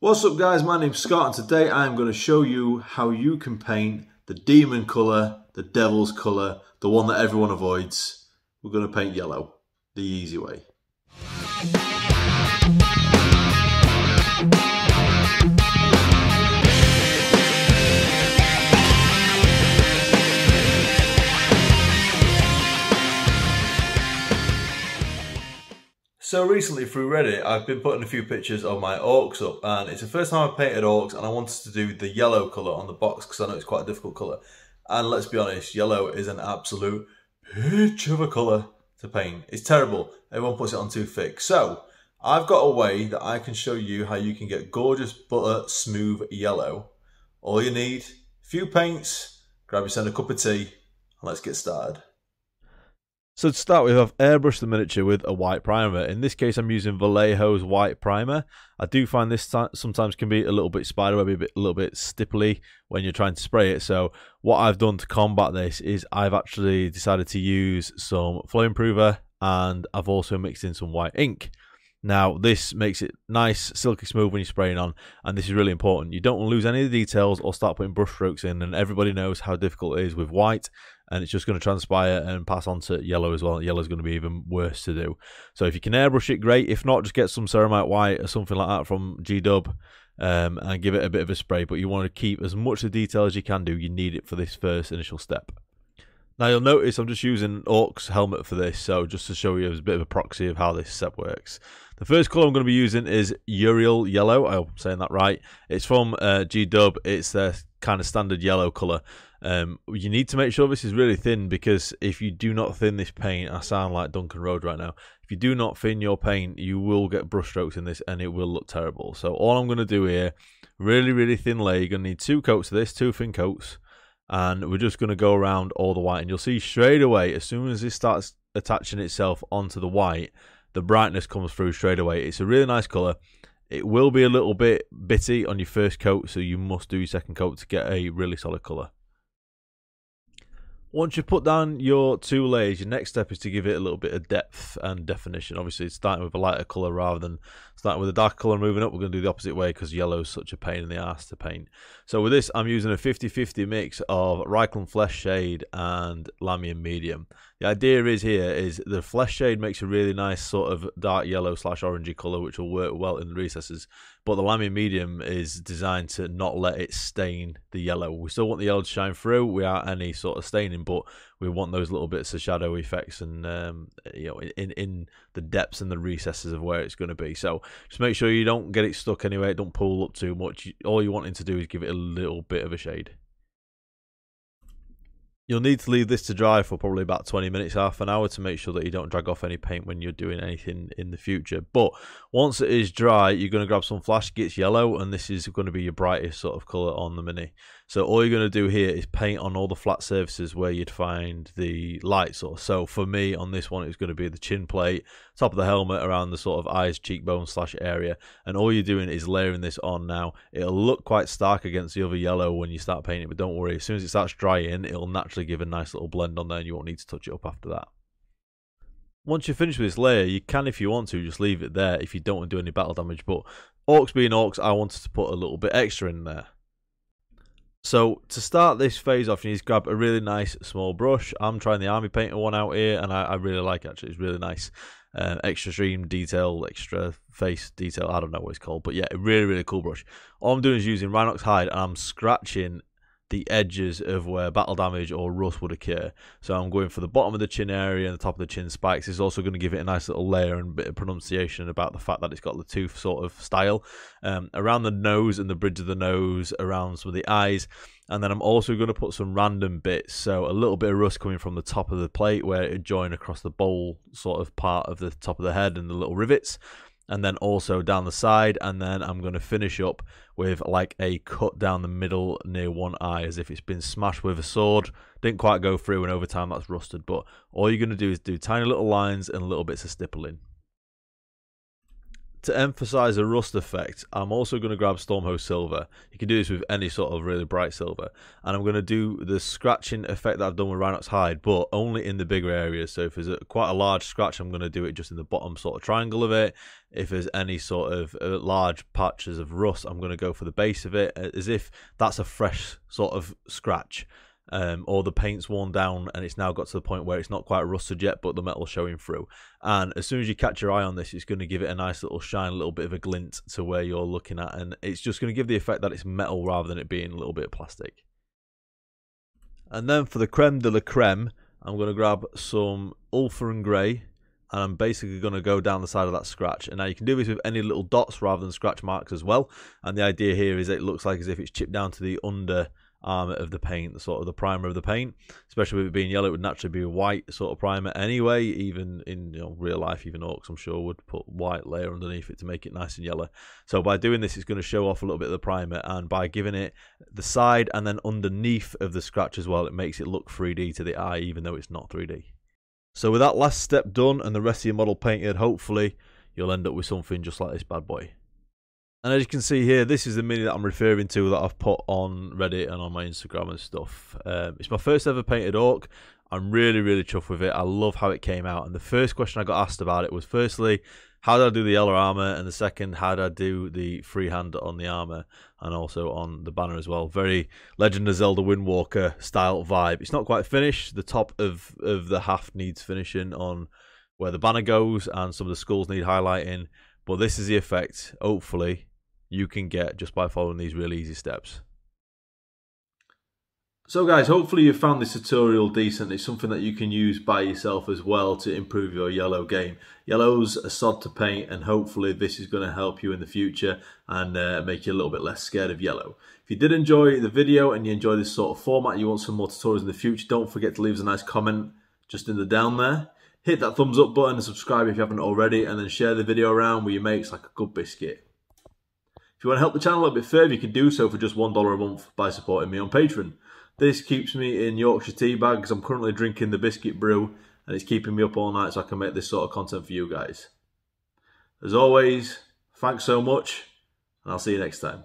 What's up guys, my name's Scott and today I'm going to show you how you can paint the demon colour, the devil's colour, the one that everyone avoids. We're going to paint yellow, the easy way. So recently through Reddit, I've been putting a few pictures of my orcs up, and it's the first time I've painted orcs, and I wanted to do the yellow colour on the box because I know it's quite a difficult colour. And let's be honest, yellow is an absolute bitch of a colour to paint. It's terrible. Everyone puts it on too thick. So I've got a way that I can show you how you can get gorgeous butter smooth yellow. All you need, a few paints, grab yourself a cup of tea, and let's get started. So to start with, I've airbrushed the miniature with a white primer. In this case, I'm using Vallejo's white primer. I do find this sometimes can be a little bit spiderwebby, a little bit stipply when you're trying to spray it. So what I've done to combat this is I've actually decided to use some flow improver, and I've also mixed in some white ink. Now, this makes it nice, silky smooth when you're spraying on, and this is really important. You don't want to lose any of the details or start putting brush strokes in, and everybody knows how difficult it is with white, and it's just going to transpire and pass on to yellow as well. Yellow is going to be even worse to do. So if you can airbrush it, great. If not, just get some ceramite white or something like that from G-Dub and give it a bit of a spray, but you want to keep as much of the detail as you can do. You need it for this first initial step. Now you'll notice I'm just using Orc's helmet for this, so just to show you as a bit of a proxy of how this step works. The first colour I'm going to be using is Yriel Yellow. I hope I'm saying that right. It's from G-Dub. It's their kind of standard yellow colour. You need to make sure this is really thin, because if you do not thin this paint, I sound like Duncan Road right now. If you do not thin your paint, you will get brush strokes in this and it will look terrible. So all I'm going to do here, really thin layer. You're going to need 2 coats of this, 2 thin coats. And we're just going to go around all the white, and you'll see straight away, as soon as this starts attaching itself onto the white, the brightness comes through straight away. It's a really nice colour. It will be a little bit bitty on your first coat, so you must do your second coat to get a really solid colour. Once you put down your 2 layers, your next step is to give it a little bit of depth and definition. Obviously, it's starting with a lighter colour rather than starting with a dark colour and moving up. We're going to do the opposite way because yellow is such a pain in the ass to paint. So with this, I'm using a 50-50 mix of Rikon Flesh Shade and Lamian Medium. The idea is here is the Flesh Shade makes a really nice sort of dark yellow / orangey colour, which will work well in the recesses. But the Lamian Medium is designed to not let it stain the yellow. We still want the yellow to shine through without any sort of staining, but we want those little bits of shadow effects and you know, in the depths and the recesses of where it's going to be. So just make sure you don't get it stuck anyway. Don't pull up too much. All you're wanting to do is give it a little bit of a shade. You'll need to leave this to dry for probably about 20 minutes, half an hour, to make sure that you don't drag off any paint when you're doing anything in the future. But once it is dry, you're going to grab some Flash Gitz Yellow, and this is going to be your brightest sort of colour on the Mini. So all you're going to do here is paint on all the flat surfaces where you'd find the light source. So for me, on this one, it's going to be the chin plate, top of the helmet, around the sort of eyes, cheekbone / area. And all you're doing is layering this on now. It'll look quite stark against the other yellow when you start painting, but don't worry, as soon as it starts drying, it'll naturally give a nice little blend on there, and you won't need to touch it up after that. Once you're finished with this layer, you can, if you want to, just leave it there if you don't want to do any battle damage. But orcs being orcs, I wanted to put a little bit extra in there. So to start this phase off, you need to grab a really nice small brush. I'm trying the Army Painter one out here, and I really like it, actually. It's really nice. Extra stream detail, extra face detail, I don't know what it's called, but yeah, a really cool brush. All I'm doing is using Rinox Hide, and I'm scratching the edges of where battle damage or rust would occur. So I'm going for the bottom of the chin area and the top of the chin spikes. It's also going to give it a nice little layer and a bit of pronunciation about the fact that it's got the tooth sort of style. Around the nose and the bridge of the nose, around some of the eyes. And then I'm also going to put some random bits. So a little bit of rust coming from the top of the plate where it would join across the bowl sort of part of the top of the head and the little rivets. And then also down the side, and then I'm going to finish up with like a cut down the middle near one eye, as if it's been smashed with a sword. Didn't quite go through, and over time that's rusted, but all you're going to do is do tiny little lines and little bits of stippling. to emphasize a rust effect, I'm also going to grab Stormhost Silver. You can do this with any sort of really bright silver. And I'm going to do the scratching effect that I've done with Rinox Hide, but only in the bigger areas. So if there's quite a large scratch, I'm going to do it just in the bottom sort of triangle of it. If there's any sort of large patches of rust, I'm going to go for the base of it, as if that's a fresh sort of scratch. Or the paint's worn down and it's now got to the point where it's not quite rusted yet, but the metal's showing through. And as soon as you catch your eye on this, it's going to give it a nice little shine, a little bit of a glint to where you're looking at, and it's just going to give the effect that it's metal rather than it being a little bit of plastic. And then for the creme de la creme, I'm going to grab some Ulthuan Grey, and I'm basically going to go down the side of that scratch. And now you can do this with any little dots rather than scratch marks as well. And the idea here is it looks like as if it's chipped down to the under armor of the paint, the sort of the primer of the paint. Especially with it being yellow, it would naturally be a white sort of primer anyway. Even in real life, even orcs I'm sure would put white layer underneath it to make it nice and yellow. So by doing this, it's going to show off a little bit of the primer, and by giving it the side and then underneath of the scratch as well, it makes it look 3D to the eye, even though it's not 3D. So with that last step done and the rest of your model painted, hopefully you'll end up with something just like this bad boy. And as you can see here, this is the mini that I'm referring to that I've put on Reddit and on my Instagram and stuff. It's my first ever painted orc. I'm really, really chuffed with it. I love how it came out. And the first question I got asked about it was, firstly, how did I do the yellow armor? And the second, how did I do the freehand on the armor and also on the banner as well? Very Legend of Zelda Windwalker style vibe. It's not quite finished. The top of the haft needs finishing on where the banner goes, and some of the skulls need highlighting. But this is the effect, hopefully, you can get just by following these really easy steps. So guys, hopefully you found this tutorial decent. It's something that you can use by yourself as well to improve your yellow game. Yellow's a sod to paint, and hopefully this is going to help you in the future and make you a little bit less scared of yellow. If you did enjoy the video and you enjoy this sort of format, you want some more tutorials in the future, don't forget to leave us a nice comment just in the down there. Hit that thumbs up button and subscribe if you haven't already, and then share the video around with your mates like a good biscuit. If you want to help the channel a little bit further, you can do so for just $1 a month by supporting me on Patreon. This keeps me in Yorkshire Tea bag because I'm currently drinking the biscuit brew, and it's keeping me up all night so I can make this sort of content for you guys. As always, thanks so much, and I'll see you next time.